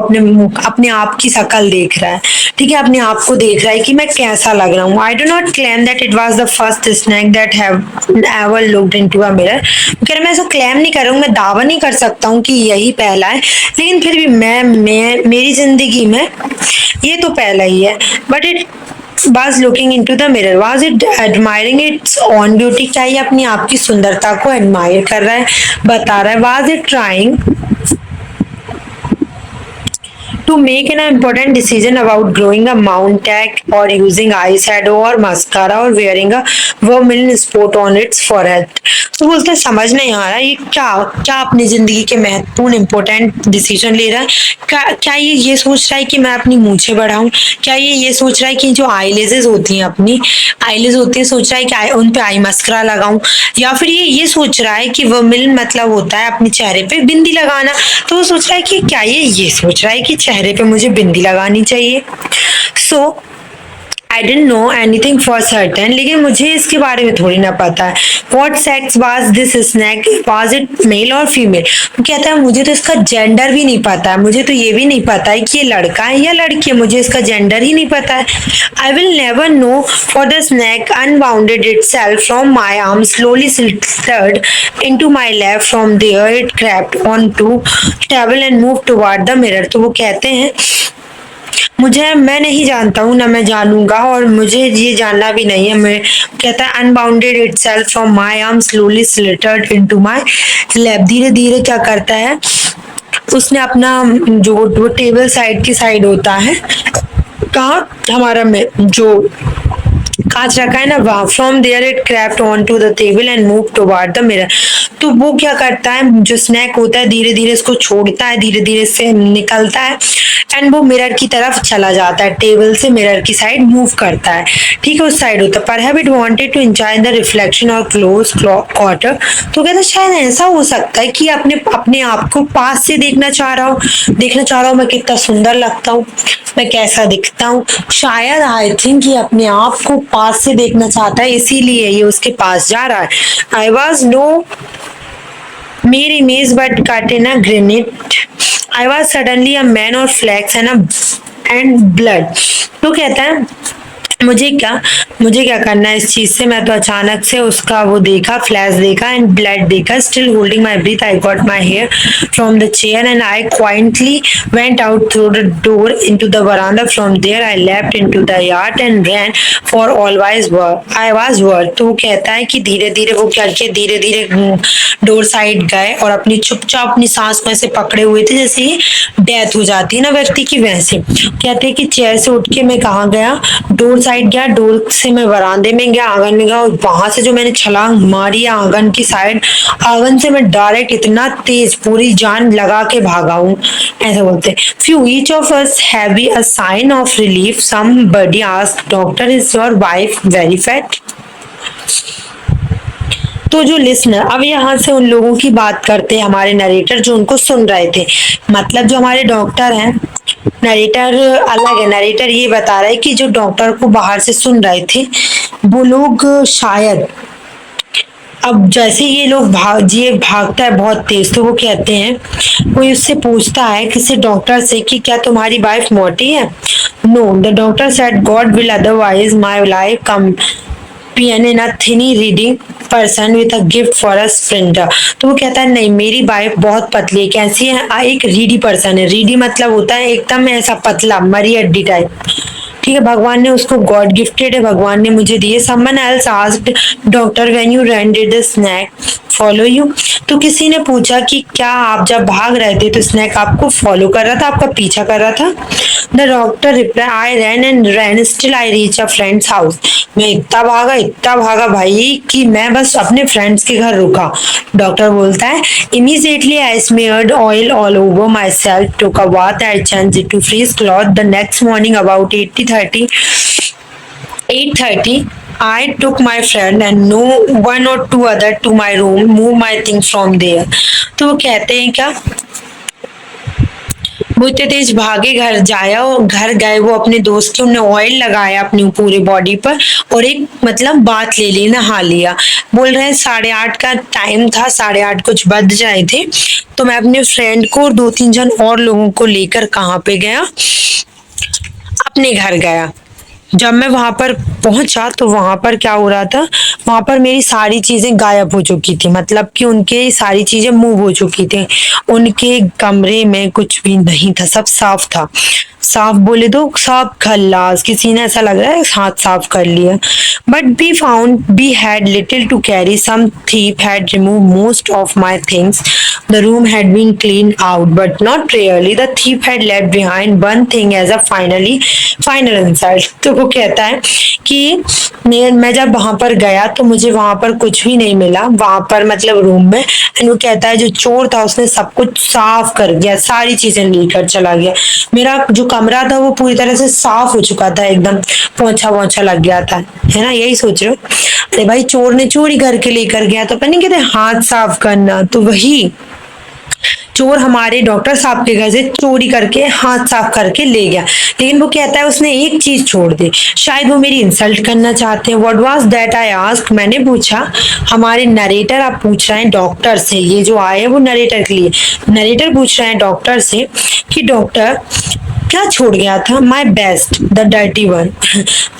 अपने आप की शक्ल देख रहा है, ठीक है, अपने आप को देख रहा है कि मैं कैसा लग रहा हूँ। I do not claim that it was the first snake that have ever looked into a mirror. कह रहा मैं ऐसा क्लेम नहीं कर रहा हूँ, मैं दावा नहीं कर सकता हूँ कि यही पहला है, लेकिन फिर भी मैं मेरी जिंदगी में ये तो पहला ही है। But it was looking into the mirror, was it admiring its own beauty? क्या ये अपनी आप की सुंदरता को एडमायर कर रहा है, बता रहा है? was it trying to make an important decision about growing a mount tack or using eyeshadow or mascara or wearing a vermilion spot on its forehead? तो बोलते हैं समझ नहीं आ रहा ये क्या क्या अपनी जिंदगी के महत्वपूर्ण इंपॉर्टेंट डिसीजन ले रहा है। क्या ये सोच रहा है कि मैं अपनी मूछें बढ़ाऊं? क्या ये सोच रहा है कि जो आईलेसेस होती हैं, अपनी आईलेस होती है, सोच रहा है कि उन पे आई मस्करा लगाऊं? या फिर ये सोच रहा है कि वर्मिलिन मतलब होता है अपने चेहरे पे बिंदी लगाना, तो वो सोच रहा है कि क्या ये सोच रहा है कि चेहरे पे मुझे बिंदी लगानी चाहिए। So I don't know anything for certain, लेकिन मुझे इसके बारे में थोड़ी ना पता है। What sex was this snake, was it male और फीमेल? वो कहता है मुझे तो इसका जेंडर भी नहीं पता है, मुझे तो ये भी नहीं पता है कि ये लड़का है या लड़की है, मुझे इसका जेंडर ही नहीं पता है। I will never know for the snake unbounded itself from my arm, slowly slithered into my lap. From there it crept onto table and moved toward the mirror. तो वो कहते हैं मैं नहीं जानता हूँ, ना मैं जानूंगा, और मुझे ये जानना भी नहीं है। मैं कहता है unbounded itself from my arm slowly slithered into my lap. धीरे धीरे क्या करता है, उसने अपना जो वो टेबल साइड की साइड होता है, कहाँ हमारा में जो कांच रखा है ना वहां, from there it crept on to the table and move toward the mirror. तो वो क्या करता है, जो स्नैक होता है धीरे धीरे इसको छोड़ता है, धीरे धीरे से निकलता है एंड वो मिरर की तरफ चला जाता है, टेबल से मिरर की साइड मूव करता है, ठीक है, उस साइड होता है। Perhaps it wanted to enjoy the reflection और क्लोज क्वार्टर। तो कहता है शायद ऐसा हो सकता है कि अपने अपने आप को पास से देखना चाह रहा हूँ मैं कितना सुंदर लगता हूँ, मैं कैसा दिखता हूँ। शायद आई थिंक ये अपने आप को पास से देखना चाहता है, इसीलिए ये उसके पास जा रहा है। आई वॉज नो मेरी मेज but cut in a grenade, I was suddenly a man और फ्लैक्स एंड ब्लड। तो कहता है मुझे क्या करना है इस चीज से, मैं तो अचानक से उसका वो देखा, फ्लैश देखा एंड ब्लड देखा। Still holding my breath I got my hair from the chair and I quaintly went out through the door into the verandah. From there I left into the yard and ran for always I was word. तो वो कहता है कि धीरे धीरे वो करके धीरे धीरे डोर साइड गए और अपनी चुपचाप अपनी सांस में से पकड़े हुए थे, जैसे ही डेथ हो जाती है ना व्यक्ति की, वैसे। कहते हैं कि चेयर से उठ के मैं कहाँ गया, डोर साइड गया, डोर से मैं वरांदे में गया, आंगन में गया, और वहां से जो मैंने छलांग मारी है आंगन की साइड, आंगन से मैं डायरेक्ट इतना तेज पूरी जान लगा के भागा हूँ, ऐसा बोलते हैं। Phew each of us have a sign of relief, somebody asked doctor is your wife very fat? तो जो लिसनर, अब यहाँ से उन लोगों की बात करते हैं, हमारे नरेटर जो उनको सुन रहे थे, मतलब जो हमारे डॉक्टर हैं, नरेटर अलग है। नरेटर ये बता रहा है कि जो डॉक्टर को बाहर से सुन रहे थे वो लोग शायद, अब जैसे ये लोग ये भागता है बहुत तेज, तो वो कहते हैं, कोई उससे पूछता है किसी डॉक्टर से कि क्या तुम्हारी वाइफ मोटी है? No, the doctor said god will otherwise my life come पियन इन अ थिनी reading person with a gift for a sprinter. तो वो कहता है नहीं, मेरी वाइफ बहुत पतली है। कैसी है? एक रीडी पर्सन है। रीडी मतलब होता है एकदम ऐसा पतला, मरी हड्डी टाइप, ठीक है, भगवान ने उसको गॉड गिफ्टेड है, भगवान ने मुझे दिए। Someone else asked doctor when you run did the snake follow you? तो किसी ने पूछा कि क्या आप जब भाग रहे थे तो स्नैक आपको फॉलो कर रहा था, आपका पीछा कर रहा था? The doctor reply I ran and ran still I reach a friend's house. मैं इतना भागा भाई कि मैं बस अपने फ्रेंड्स के घर रुका। डॉक्टर बोलता है immediately I smeared oil all over my self, took a bath, I changed it to freeze cloth. The next morning about 8:30 I took my friend and no one or two other to my room, move my things from there. तो वो कहते हैं क्या, वो इतने तेज भागे, घर गए वो अपने दोस्त के, उन्हें ऑयल लगाया अपनी पूरी बॉडी पर और एक मतलब बात ले ली, नहा लिया। बोल रहे हैं 8:30 का टाइम था, 8:30 कुछ बज जाए थे। तो मैं अपने फ्रेंड को और 2-3 जन और लोगों को लेकर कहाँ पे गया, अपने घर गया। जब मैं वहां पर पहुंचा तो वहां पर क्या हो रहा था, वहां पर मेरी सारी चीजें गायब हो चुकी थी, मतलब कि उनके सारी चीजें मूव हो चुकी थी। उनके कमरे में कुछ भी नहीं था, सब साफ था। साफ बोले तो सब खल्लास, किसी ने ऐसा लग रहा है हाथ साफ कर लिया। But we had little to carry, some thief had removed most of my things. The room had been cleaned out, but not really. The thief had left behind one thing as a final insult. तो वो कहता है कि मैं जब वहां पर गया तो मुझे वहां पर कुछ भी नहीं मिला, वहां पर मतलब रूम में। एंड वो कहता है जो चोर था उसने सब कुछ साफ कर दिया, सारी चीजें लेकर चला गया। मेरा जो कमरा था वो पूरी तरह से साफ हो चुका था, एकदम पोंछा वोंछा लग गया था, है ना, यही सोच रहे हो। अरे भाई, चोर ने चोरी करके लेकर गया तो अपन नहीं कहते हाथ साफ करना, तो वही चोर हमारे डॉक्टर साहब के घर से चोरी करके हाथ साफ करके ले गया। लेकिन वो कहता है उसने एक चीज छोड़ दी, शायद वो मेरी इंसल्ट करना चाहते हैं। What was that I asked, मैंने पूछा। हमारे नरेटर, आप पूछ रहे हैं डॉक्टर से, ये जो आए हैं वो नरेटर के लिए, नरेटर पूछ रहे हैं डॉक्टर से कि डॉक्टर क्या छोड़ गया था। My best the dirty one.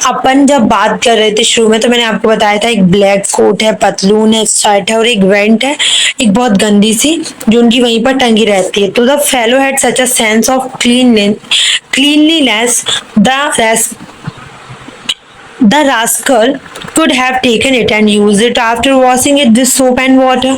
अपन जब बात कर रहे थे शुरू में तो मैंने आपको बताया था एक ब्लैक कोट है, पतलून है, शर्ट है और एक वेंट है, एक बहुत गंदी सी जो उनकी वहीं पर टंगी रहती है। तो the fellow had such a sense of cleanliness, the rascal could have taken it and used it after washing it with soap and water.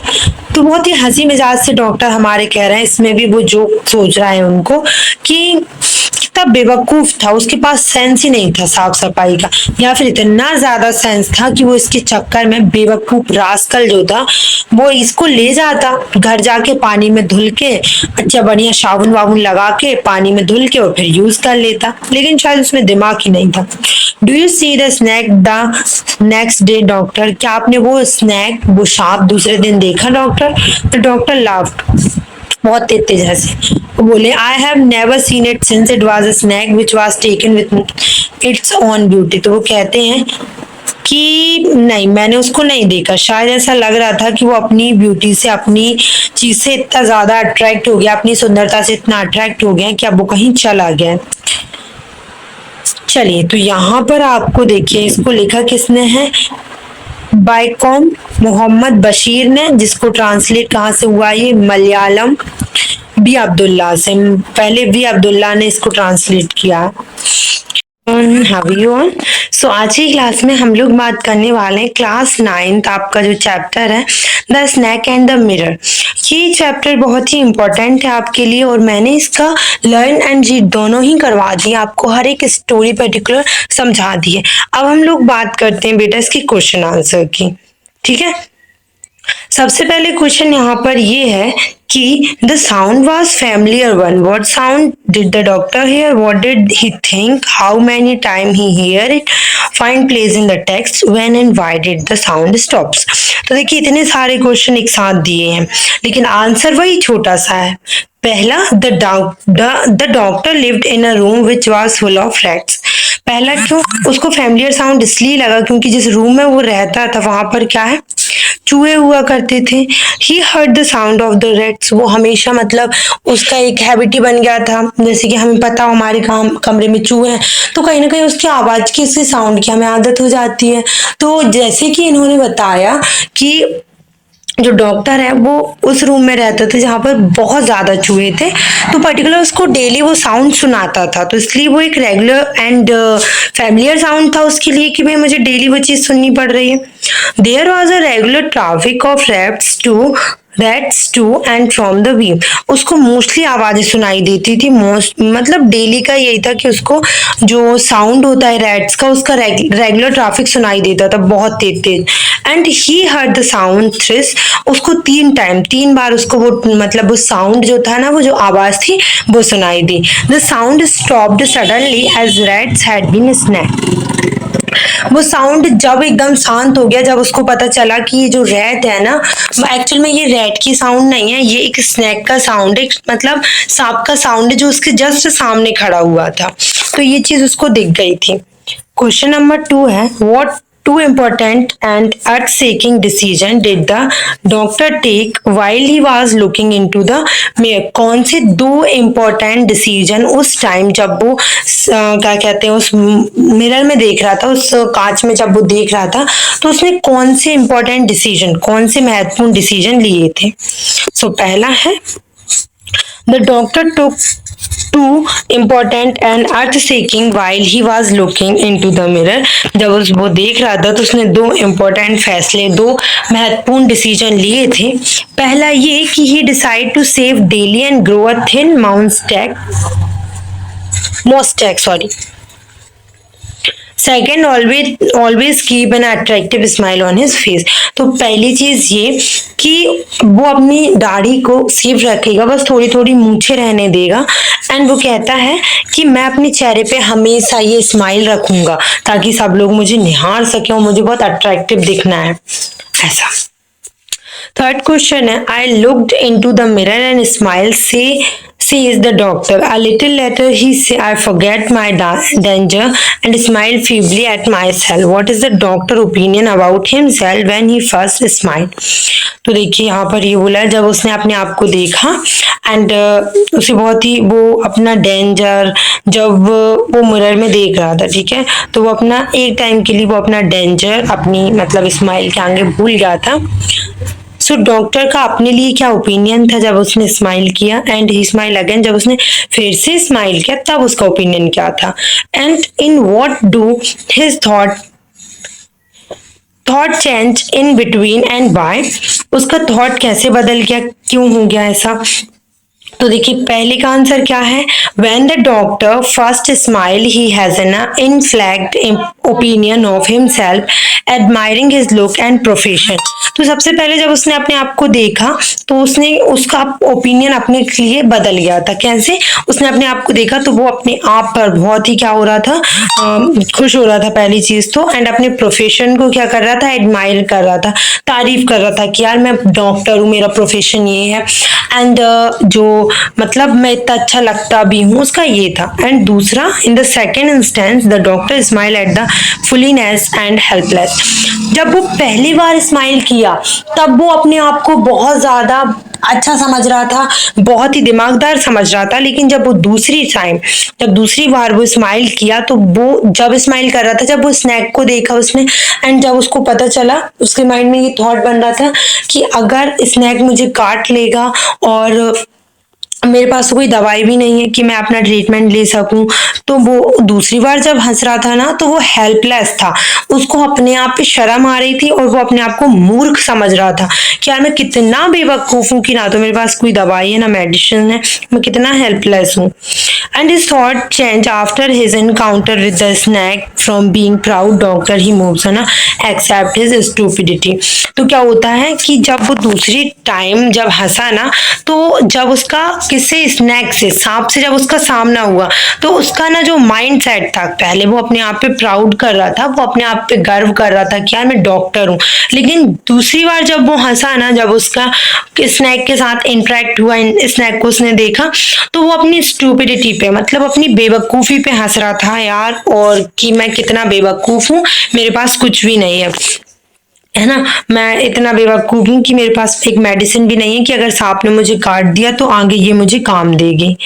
तो बहुत ही हंसी मिजाज से डॉक्टर हमारे कह रहे हैं, इसमें भी वो जो सोच रहा है उनको कि कितना बेवकूफ था, उसके पास सेंस ही नहीं था साफ सफाई का, या फिर इतना ज्यादा सेंस था कि वो इसके चक्कर में बेवकूफ रास्कल जो था वो इसको ले जाता घर जाके पानी में धुल के, अच्छा बढ़िया साबुन वाबुन लगा के पानी में धुल के और फिर यूज कर लेता। लेकिन शायद उसमें दिमाग ही नहीं था। Do you see the snake the next day doctor, क्या आपने वो स्नैक, वो सांप दूसरे दिन देखा डॉक्टर? तो डॉक्टर लाफ्ड बहुत तेज हंसे, वो बोले I have never seen it since it was a snake which was taken with its own beauty. तो वो कहते हैं कि नहीं, मैंने उसको नहीं देखा, शायद ऐसा लग रहा था कि वो अपनी ब्यूटी से, अपनी चीज से इतना ज्यादा अट्रैक्ट हो गया, अपनी सुंदरता से इतना अट्रैक्ट हो गया कि अब वो कहीं चला गया। चलिए, तो यहाँ पर आपको देखिए इसको लिखा किसने है, बाइकॉम मोहम्मद बशीर ने, जिसको ट्रांसलेट कहाँ से हुआ, ये मलयालम बी अब्दुल्ला से, पहले बी अब्दुल्ला ने इसको ट्रांसलेट किया। सो आज की क्लास में हम लोग बात करने वाले हैं क्लास 9 आपका जो चैप्टर है the snake and the mirror. ये चैप्टर बहुत ही इंपॉर्टेंट है आपके लिए और मैंने इसका लर्न एंड रीड दोनों ही करवा दिए, आपको हर एक स्टोरी पर्टिकुलर समझा दी है। अब हम लोग बात करते हैं बेटा इसकी क्वेश्चन आंसर की, ठीक है। सबसे पहले क्वेश्चन यहाँ पर ये है कि the sound was familiar one, what sound did the doctor here, what did he think, how many time he here it, find place in the text, when and why did the sound stops. तो देखिए इतने सारे question एक साथ दिए हैं लेकिन answer वही छोटा सा है। पहला, the doctor lived in a room which was full of rats. पहला क्यों, उसको फैमिलियर साउंड इसलिए लगा क्योंकि जिस रूम में वो रहता था वहां पर क्या है, चूहे हुआ करते थे। ही heard the sound of the rats, वो हमेशा मतलब उसका एक हैबिट ही बन गया था, जैसे कि हमें पता हो हमारे कमरे में चूहे हैं तो कहीं ना कहीं उसकी आवाज की, उसके साउंड की हमें आदत हो जाती है। तो जैसे कि इन्होंने बताया कि जो डॉक्टर है वो उस रूम में रहते थे जहां पर बहुत ज्यादा चूहे थे, तो पर्टिकुलर उसको डेली वो साउंड सुनाता था, तो इसलिए वो एक रेगुलर एंड फैमिलियर साउंड था उसके लिए कि भाई मुझे डेली वो चीज सुननी पड़ रही है। There was a regular traffic of rats to and from the weave, उसको मोस्टली आवाजें सुनाई देती थी, मतलब डेली का यही था कि उसको जो साउंड होता है रैट्स का उसका रेगुलर ट्रैफिक सुनाई देता था बहुत तेज तेज। And he heard the sound thrice, उसको 3 बार उसको वो मतलब वो साउंड जो था ना, वो जो आवाज थी वो सुनाई दी। The sound stopped suddenly as rats had been snacked, वो साउंड जब एकदम शांत हो गया, जब उसको पता चला कि ये जो रैट है ना, एक्चुअल में ये रैट की साउंड नहीं है, ये एक स्नैक का साउंड है, मतलब सांप का साउंड है जो उसके जस्ट सामने खड़ा हुआ था। तो ये चीज उसको दिख गई थी। क्वेश्चन नंबर 2 है, what to important and earth-shaking decision did the doctor take while he was looking into the mirror? कौन से दो इम्पोर्टेंट डिसीजन उस टाइम जब वो क्या कहते हैं उस मिरर में देख रहा था, उस कांच में जब वो देख रहा था, तो उसने कौन से इम्पोर्टेंट डिसीजन, कौन से महत्वपूर्ण डिसीजन लिए थे? सो पहला है, the doctor took two important and earth-shaking while he was looking into the mirror. जब वो देख रहा था तो उसने दो इम्पोर्टेंट फैसले, दो महत्वपूर्ण डिसीजन लिए थे। पहला ये कि he decided to save Daly and grow a thin mustache, sorry. Second, always keep an attractive smile on his face. तो पहली चीज ये कि वो अपनी दाढ़ी को सेफ रखेगा, बस थोड़ी थोड़ी मूछें रहने देगा, एंड वो कहता है कि मैं अपने चेहरे पे हमेशा ये स्माइल रखूंगा ताकि सब लोग मुझे निहार सके और मुझे बहुत अट्रैक्टिव दिखना है, ऐसा। थर्ड क्वेश्चन है, I looked into the mirror and smile, says the doctor. A little later he say, I forget my danger and smiled feebly at myself. What is the doctor opinion about himself when he first smiled? तो देखिए यहाँ पर ये बोला, जब उसने अपने आप को देखा एंड उसे बहुत ही वो अपना डेंजर, जब वो मिरर में देख रहा था, ठीक है, तो वो अपना एक टाइम के लिए वो अपना डेंजर अपनी मतलब स्माइल के आगे भूल गया था। सो डॉक्टर का अपने लिए क्या ओपिनियन था जब उसने स्माइल किया, एंड ही स्माइल अगेन, जब उसने फिर से स्माइल किया तब उसका ओपिनियन क्या था, and in what do his thought change in between and by, उसका थॉट कैसे बदल गया, क्यों हो गया ऐसा? तो देखिए पहले का आंसर क्या है, when the doctor first smile he has an inflated opinion of himself admiring his look and profession. तो सबसे पहले जब उसने अपने आप को देखा तो उसने उसका ओपिनियन अपने लिए बदल गया था। कैसे? उसने अपने आप को देखा तो वो अपने आप पर बहुत ही क्या हो रहा था, खुश हो रहा था पहली चीज तो, एंड अपने प्रोफेशन को क्या कर रहा था, एडमायर कर रहा था, तारीफ कर रहा था कि यार मैं डॉक्टर हूँ, मेरा प्रोफेशन ये है, एंड जो मतलब मैं इतना अच्छा लगता भी हूँ, उसका ये था। एंड दूसरा, in the second instance the doctor smile at the foolishness and helpless. जब वो पहली बार स्माइल किया तब वो अपने आप को बहुत ज्यादा अच्छा समझ रहा था, बहुत ही दिमागदार समझ रहा था, लेकिन जब वो जब दूसरी बार वो स्माइल किया तो वो जब स्माइल कर रहा था, जब वो स्नैक को देखा उसने, एंड जब उसको पता चला, उसके माइंड में ये थॉट बन रहा था कि अगर स्नैक मुझे काट लेगा और मेरे पास तो कोई दवाई भी नहीं है कि मैं अपना ट्रीटमेंट ले सकूं, तो वो दूसरी बार जब हंस रहा था ना तो वो हेल्पलेस था, उसको अपने आप पे शर्म आ रही थी और वो अपने आप को मूर्ख समझ रहा था कि यार मैं कितना बेवकूफ हूँ कि ना तो मेरे पास कोई दवाई है ना मेडिसिन है, मैं कितना हेल्पलेस हूँ। And his thought change after his encounter with the snake, from being proud doctor he moves on accept his stupidity. तो क्या होता है कि जब वो दूसरी टाइम जब हंसा ना, तो जब उसका किससे, स्नैक से, सांप से जब उसका सामना हुआ तो उसका ना जो माइंड सेट था, पहले वो अपने आप पे प्राउड कर रहा था, वो अपने आप पे गर्व कर रहा था कि यार मैं डॉक्टर हूँ, लेकिन दूसरी बार जब वो हंसा ना, जब उसका स्नैक के साथ इंटरेक्ट हुआ, स्नैक को उसने देखा, तो वो अपनी स्टूपिडिटी पे, मतलब अपनी बेवकूफी पे हंस रहा था यार, और कि मैं कितना बेवकूफ हूँ, मेरे पास कुछ भी नहीं है ना, मैं इतना बेवकूफ हूँ कि मेरे पास एक मेडिसिन भी नहीं है कि अगर सांप ने मुझे काट दिया तो आगे ये मुझे काम देगी।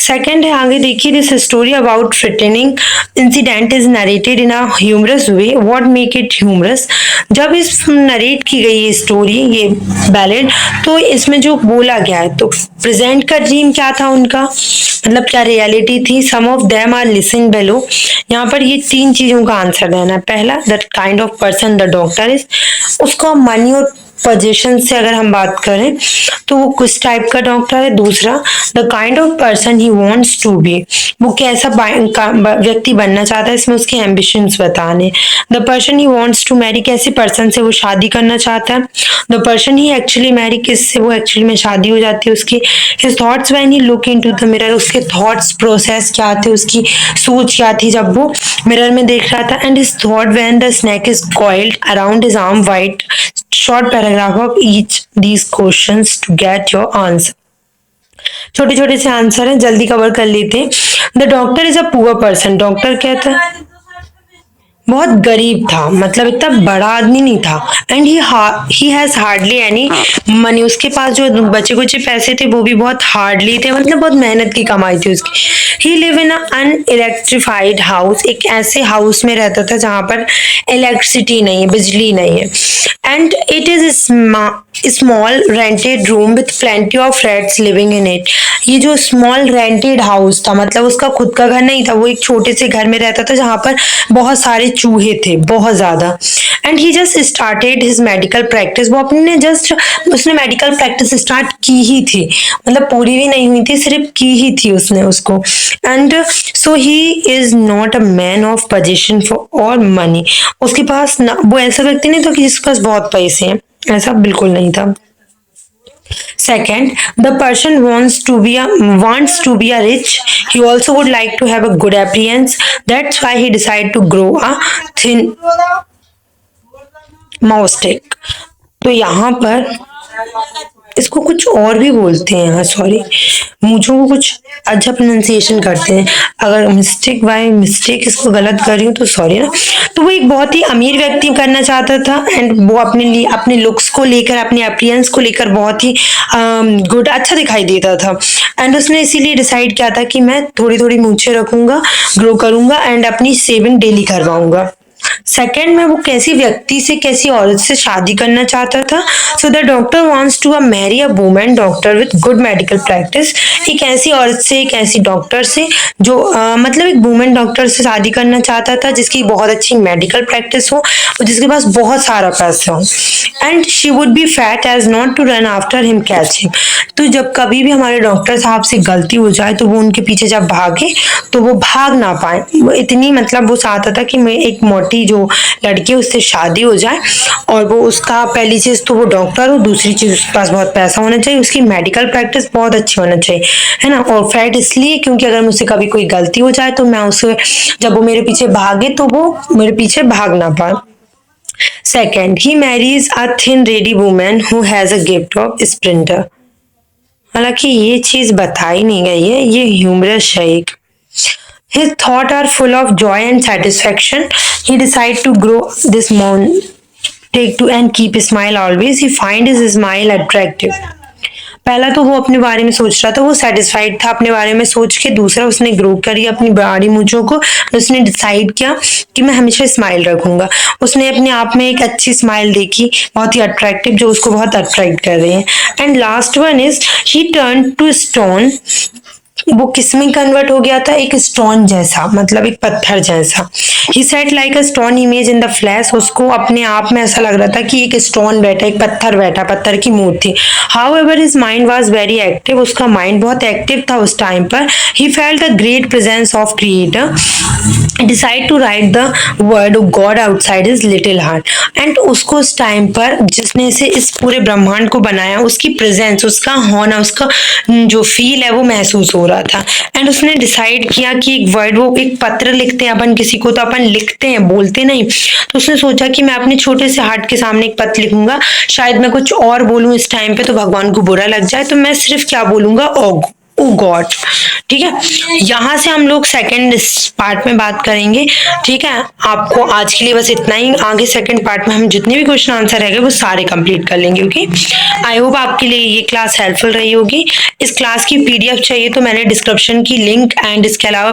सेकंड है, आगे देखिए, this story about frightening incident is narrated in a humorous way, what make it humorous. जब इस नरेट की गई ये स्टोरी, ये बैलेड, तो इसमें जो बोला गया है, तो प्रेजेंट का ड्रीम क्या था उनका, मतलब क्या रियलिटी थी, सम ऑफ देम आर लिसन बेलो। यहाँ पर ये तीन चीजों का आंसर देना है। पहला, that kind of person the doctor is, उसका मनी और पोजीशन से अगर हम बात करें तो वो किस टाइप का डॉक्टर है। दूसरा, the kind of person he wants to be, वो कैसा व्यक्ति बनना चाहता है, इसमें उसके एम्बिशंस बताने। The person he wants to marry, कैसे पर्सन से वो शादी करना चाहता है। The person he actually marry, किससे वो एक्चुअली में शादी हो जाती है उसकी। His thoughts when he look into the mirror, उसके थॉट्स प्रोसेस क्या थे, उसकी सोच क्या थी जब वो मिरर में देख रहा था। And his thought when the snake is coiled around his arm. Write short paragraph of each these questions to get your answer. छोटे छोटे से आंसर हैं, जल्दी कवर कर लेते हैं। The doctor is a poor person, doctor क्या था, बहुत गरीब था, मतलब इतना बड़ा आदमी नहीं था। And he has hardly any money, उसके पास जो बचे कुछ पैसे थे वो भी बहुत हार्डली थे, मतलब बहुत मेहनत की कमाई थी उसकी। ही लिव इन अनइलेक्ट्रिफाइड हाउस, एक ऐसे हाउस में रहता था जहां पर इलेक्ट्रिसिटी नहीं है, बिजली नहीं है। And it is small rented room with plenty of rats living in it, ये जो स्मॉल रेंटेड हाउस था, मतलब उसका खुद का घर नहीं था, वो एक छोटे से घर में रहता था जहां पर बहुत सारे चूहे थे, बहुत ज्यादा। And he just started his medical practice, वो अपने जस्ट उसने मेडिकल प्रैक्टिस स्टार्ट की ही थी, मतलब पूरी भी नहीं हुई थी, सिर्फ की ही थी उसने उसको। And so he is not a man of position for और मनी, उसके पास ना वो ऐसा व्यक्ति नहीं था कि जिसके पास बहुत पैसे हैं, ऐसा बिल्कुल नहीं था। Second, the person wants to be a rich. He also would like to have a good appearance. That's why he decided to grow a thin moustache. तो यहाँ पर इसको कुछ और भी बोलते हैं, हाँ सॉरी, मुझे को कुछ अच्छा प्रोनाउंसिएशन करते हैं, अगर मिस्टेक इसको गलत कर रही हूँ तो सॉरी ना। तो वो एक बहुत ही अमीर व्यक्ति करना चाहता था, एंड वो अपने लिए अपने लुक्स को लेकर, अपने अपीयरेंस को लेकर बहुत ही गुड, अच्छा दिखाई देता था। एंड उसने इसीलिए डिसाइड किया था कि मैं थोड़ी थोड़ी मूंछें रखूंगा, ग्रो करूंगा एंड अपनी सेविंग डेली करवाऊंगा। सेकेंड में वो कैसी व्यक्ति से, कैसी औरत से शादी करना चाहता था। So the doctor wants to marry a woman doctor with good medical practice, एक ऐसी औरत से, एक ऐसी डॉक्टर से जो मतलब एक वुमन डॉक्टर से शादी करना चाहता था जिसकी बहुत अच्छी मेडिकल प्रैक्टिस हो और जिसके पास बहुत सारा पैसा हो। And she would be fat as not to run after him catching, तो जब कभी भी हमारे डॉक्टर साहब से गलती हो जाए तो वो उनके पीछे जब भागे तो वो भाग ना पाए, वो इतनी मतलब वो चाहता था कि मैं एक मोटी जो लड़की उससे शादी हो जाए, और वो उसका पहली चीज तो वो डॉक्टर हो, दूसरी चीज उसके पास बहुत पैसा होना चाहिए, उसकी मेडिकल प्रैक्टिस बहुत अच्छी होना चाहिए, है ना। और फैट इसलिए क्योंकि अगर मुझसे कभी कोई गलती हो जाए तो मैं उसे, जब वो मेरे पीछे भागे तो वो मेरे पीछे भाग ना पाए। Second, he Mary's a thin ready women who has a gift of sprinter, हालांकि ये चीज बताई नहीं गई है, ये ह्यूमरस है एक। His thoughts are full of joy and satisfaction. He decides to grow this take to and keep a smile always. He finds his smile attractive. पहला तो वो अपने बारे में सोच रहा था, वो सेटिस्फाइड था अपने बारे में सोच के। दूसरा, उसने ग्रो करी अपनी बड़ी मूंछों को, उसने डिसाइड किया कि मैं हमेशा स्माइल रखूंगा। उसने अपने आप में एक अच्छी स्माइल देखी, बहुत ही अट्रैक्टिव, जो उसको बहुत अट्रैक्ट कर रही है। And last one is he turn to stone, वो किस में कन्वर्ट हो गया था, एक स्टोन जैसा, मतलब एक पत्थर जैसा। He sat like a stone image in the flesh, उसको अपने आप में ऐसा लग रहा था कि एक स्टोन बैठा, एक पत्थर बैठा, पत्थर की मूर्ति। However his mind was very active, उसका माइंड बहुत एक्टिव था उस टाइम पर। He felt the great presence of creator, decide to write the word of god outside his little heart. एंड उसको उस टाइम पर जिसने से इस पूरे ब्रह्मांड को बनाया, उसकी प्रेजेंस, उसका होना, उसका जो फील है वो महसूस हो रहा था। एंड उसने डिसाइड किया कि एक वर्ड, वो एक पत्र लिखते हैं अपन किसी को, तो अपन लिखते हैं, बोलते नहीं। तो उसने सोचा कि मैं अपने छोटे से हार्ट के सामने एक पत्र लिखूंगा, शायद मैं कुछ और बोलूं इस टाइम पे तो भगवान को बुरा लग जाए, तो मैं सिर्फ क्या बोलूंगा, ओ गॉड। ठीक है, यहां से हम लोग सेकंड पार्ट में बात करेंगे। ठीक है, आपको आज के लिए बस इतना ही, आगे सेकंड पार्ट में हम जितने भी क्वेश्चन आंसर रहेंगे वो सारे कंप्लीट कर लेंगे। ओके, आई होप आपके लिए ये क्लास हेल्पफुल रही होगी। इस क्लास की पीडीएफ चाहिए तो मैंने डिस्क्रिप्शन की लिंक एंड इसके अलावा